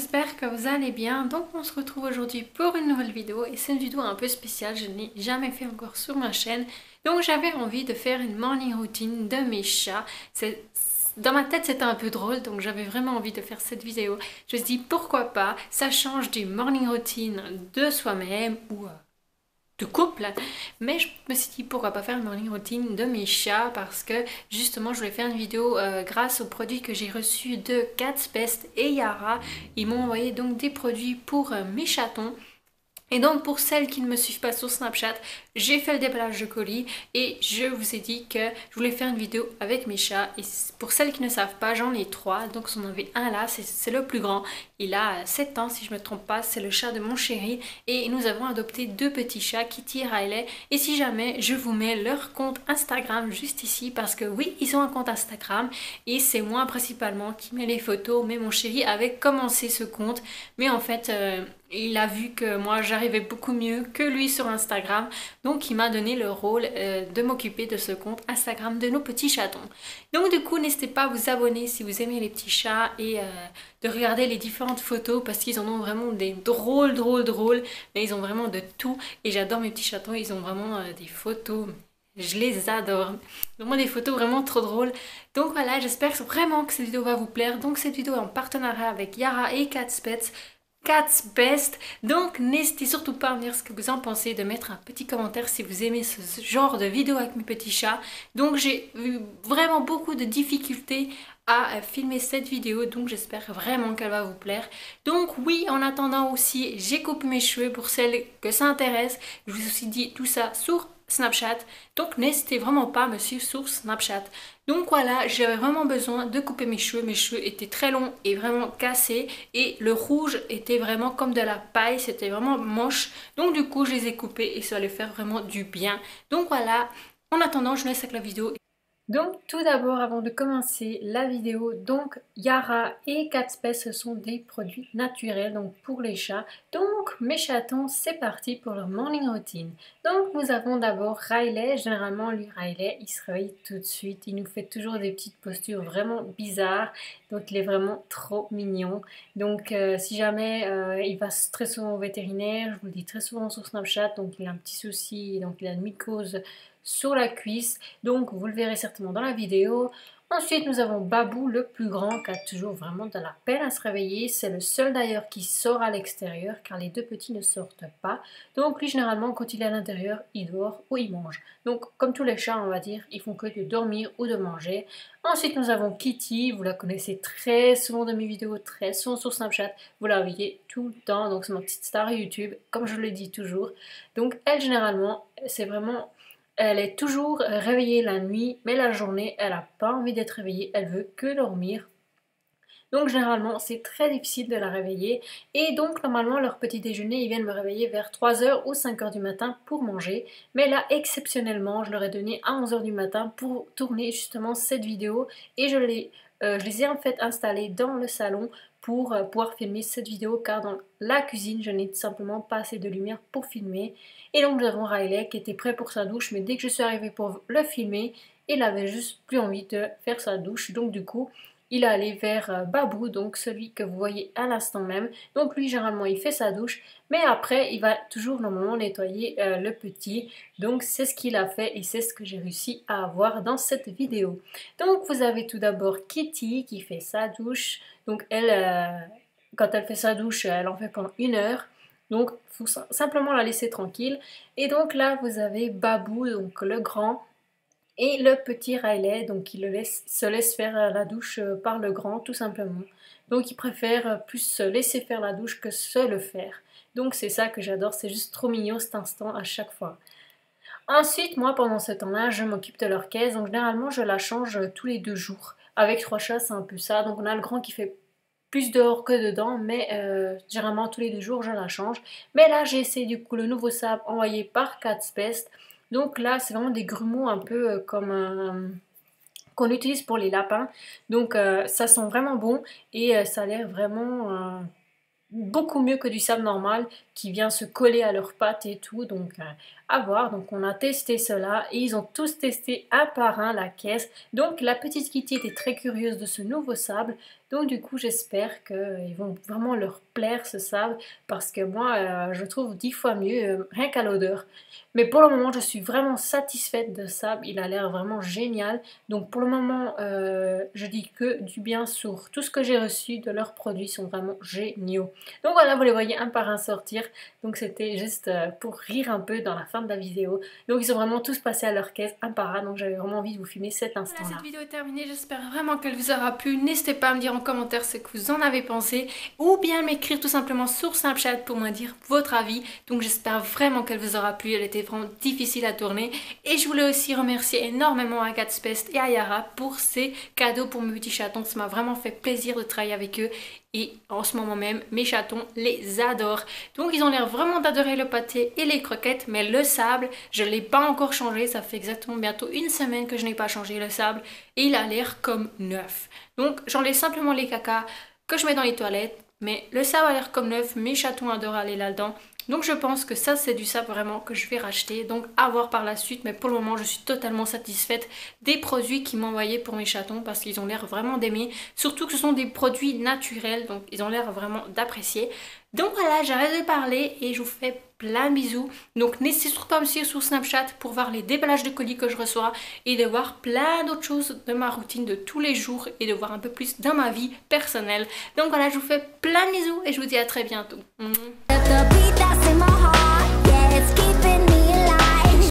j'espère que vous allez bien. Donc on se retrouve aujourd'hui pour une nouvelle vidéo et c'est une vidéo un peu spéciale, je n'ai jamais fait encore sur ma chaîne. Donc j'avais envie de faire une morning routine de mes chats. Dans ma tête c'était un peu drôle, donc j'avais vraiment envie de faire cette vidéo. Je me suis dit pourquoi pas, ça change du morning routine de soi-même ou de couple, mais je me suis dit pourquoi pas faire une morning routine de mes chats parce que justement je voulais faire une vidéo grâce aux produits que j'ai reçus de Cat's Best et Yara. Ils m'ont envoyé donc des produits pour mes chatons. Et donc pour celles qui ne me suivent pas sur Snapchat, j'ai fait le déballage de colis et je vous ai dit que je voulais faire une vidéo avec mes chats. Et pour celles qui ne savent pas, j'en ai trois. Donc j'en avais un là, c'est le plus grand. Il a 7 ans si je ne me trompe pas, c'est le chat de mon chéri. Et nous avons adopté deux petits chats, Kitty et Riley. Et si jamais, je vous mets leur compte Instagram juste ici parce que oui, ils ont un compte Instagram. Et c'est moi principalement qui mets les photos. Mais mon chéri avait commencé ce compte. Mais en fait... il a vu que moi j'arrivais beaucoup mieux que lui sur Instagram, donc il m'a donné le rôle de m'occuper de ce compte Instagram de nos petits chatons. Donc du coup n'hésitez pas à vous abonner si vous aimez les petits chats et de regarder les différentes photos parce qu'ils en ont vraiment des drôles, mais ils ont vraiment de tout et j'adore mes petits chatons, ils ont vraiment des photos. Je les adore. Vraiment des photos vraiment trop drôles. Donc voilà, j'espère vraiment que cette vidéo va vous plaire. Donc cette vidéo est en partenariat avec Yara et Cat's Best. Donc n'hésitez surtout pas à me dire ce que vous en pensez, de mettre un petit commentaire si vous aimez ce genre de vidéo avec mes petits chats. Donc j'ai eu vraiment beaucoup de difficultés à filmer cette vidéo, donc j'espère vraiment qu'elle va vous plaire. Donc oui, en attendant aussi, j'ai coupé mes cheveux pour celles que ça intéresse. Je vous ai aussi dit tout ça sur Snapchat, donc n'hésitez vraiment pas à me suivre sur Snapchat. Donc voilà, j'avais vraiment besoin de couper mes cheveux étaient très longs et vraiment cassés et le rouge était vraiment comme de la paille, c'était vraiment moche. Donc du coup je les ai coupés et ça allait faire vraiment du bien. Donc voilà, en attendant je vous laisse avec la vidéo. Donc tout d'abord avant de commencer la vidéo, donc Yara et Cat's Best ce sont des produits naturels donc pour les chats. Donc mes chatons c'est parti pour leur morning routine. Donc nous avons d'abord Riley, généralement lui Riley il se réveille tout de suite, il nous fait toujours des petites postures vraiment bizarres, donc il est vraiment trop mignon. Donc si jamais il va très souvent au vétérinaire, je vous le dis très souvent sur Snapchat, donc il a un petit souci, donc il a une mycose sur la cuisse, donc vous le verrez certainement dans la vidéo. Ensuite nous avons Babou le plus grand qui a toujours vraiment de la peine à se réveiller, c'est le seul d'ailleurs qui sort à l'extérieur car les deux petits ne sortent pas, donc lui généralement quand il est à l'intérieur il dort ou il mange, donc comme tous les chats on va dire ils font que de dormir ou de manger. Ensuite nous avons Kitty, vous la connaissez très souvent de mes vidéos, très souvent sur Snapchat, vous la voyez tout le temps, donc c'est ma petite star YouTube comme je le dis toujours. Donc elle généralement c'est vraiment... Elle est toujours réveillée la nuit, mais la journée, elle n'a pas envie d'être réveillée, elle veut que dormir. Donc généralement, c'est très difficile de la réveiller. Et donc normalement, leur petit déjeuner, ils viennent me réveiller vers 3h ou 5h du matin pour manger. Mais là, exceptionnellement, je leur ai donné à 11h du matin pour tourner justement cette vidéo. Et je les ai en fait installés dans le salon pour pouvoir filmer cette vidéo car dans la cuisine, je n'ai tout simplement pas assez de lumière pour filmer. Et donc nous avons Riley qui était prêt pour sa douche, mais dès que je suis arrivée pour le filmer, il avait juste plus envie de faire sa douche. Donc du coup, il est allé vers Babou, donc celui que vous voyez à l'instant même. Donc lui, généralement, il fait sa douche, mais après, il va toujours normalement nettoyer le petit. Donc c'est ce qu'il a fait et c'est ce que j'ai réussi à avoir dans cette vidéo. Donc vous avez tout d'abord Kitty qui fait sa douche. Donc elle, quand elle fait sa douche, elle en fait pendant 1 heure. Donc il faut simplement la laisser tranquille. Et donc là, vous avez Babou, donc le grand. Et le petit Riley, donc il se laisse faire la douche par le grand, tout simplement. Donc il préfère plus se laisser faire la douche que se le faire. Donc c'est ça que j'adore, c'est juste trop mignon cet instant à chaque fois. Ensuite, moi pendant ce temps-là, je m'occupe de leur caisse. Donc généralement, je la change tous les 2 jours. Avec 3 chats, c'est un peu ça. Donc on a le grand qui fait plus dehors que dedans, mais généralement tous les 2 jours, je la change. Mais là, j'ai essayé du coup le nouveau sable envoyé par Cat's Best. Donc là, c'est vraiment des grumeaux un peu comme qu'on utilise pour les lapins. Donc ça sent vraiment bon et ça a l'air vraiment beaucoup mieux que du sable normal qui vient se coller à leurs pattes et tout. Donc à voir. Donc on a testé cela et ils ont tous testé un par un la caisse. Donc la petite Kitty était très curieuse de ce nouveau sable. Donc du coup j'espère qu'ils vont vraiment leur plaire ce sable parce que moi je trouve 10 fois mieux rien qu'à l'odeur. Mais pour le moment je suis vraiment satisfaite de ce sable, il a l'air vraiment génial. Donc pour le moment je dis que du bien sur tout ce que j'ai reçu de leurs produits, sont vraiment géniaux. Donc voilà, vous les voyez un par un sortir. Donc c'était juste pour rire un peu dans la fin de la vidéo. Donc ils sont vraiment tous passés à leur caisse un par un, donc j'avais vraiment envie de vous filmer cet instant-là. Voilà, cette vidéo est terminée, j'espère vraiment qu'elle vous aura plu. N'hésitez pas à me dire en commentaire ce que vous en avez pensé ou bien m'écrire tout simplement sur Snapchat pour me dire votre avis. Donc j'espère vraiment qu'elle vous aura plu, elle était vraiment difficile à tourner. Et je voulais aussi remercier énormément Agathe Pest et Ayara pour ces cadeaux pour mes petits chatons. Ça m'a vraiment fait plaisir de travailler avec eux. Et en ce moment même, mes chatons les adorent. Donc ils ont l'air vraiment d'adorer le pâté et les croquettes. Mais le sable, je ne l'ai pas encore changé. Ça fait exactement bientôt une semaine que je n'ai pas changé le sable. Et il a l'air comme neuf. Donc j'enlève simplement les cacas que je mets dans les toilettes. Mais le sable a l'air comme neuf. Mes chatons adorent aller là-dedans. Donc je pense que ça c'est du sable vraiment que je vais racheter, donc à voir par la suite, mais pour le moment je suis totalement satisfaite des produits qu'ils m'ont envoyés pour mes chatons parce qu'ils ont l'air vraiment d'aimer, surtout que ce sont des produits naturels, donc ils ont l'air vraiment d'apprécier. Donc voilà, j'arrête de parler et je vous fais plein de bisous. Donc n'hésitez surtout pas à me suivre sur Snapchat pour voir les déballages de colis que je reçois et de voir plein d'autres choses de ma routine de tous les jours et de voir un peu plus dans ma vie personnelle. Donc voilà, je vous fais plein de bisous et je vous dis à très bientôt. Hacemos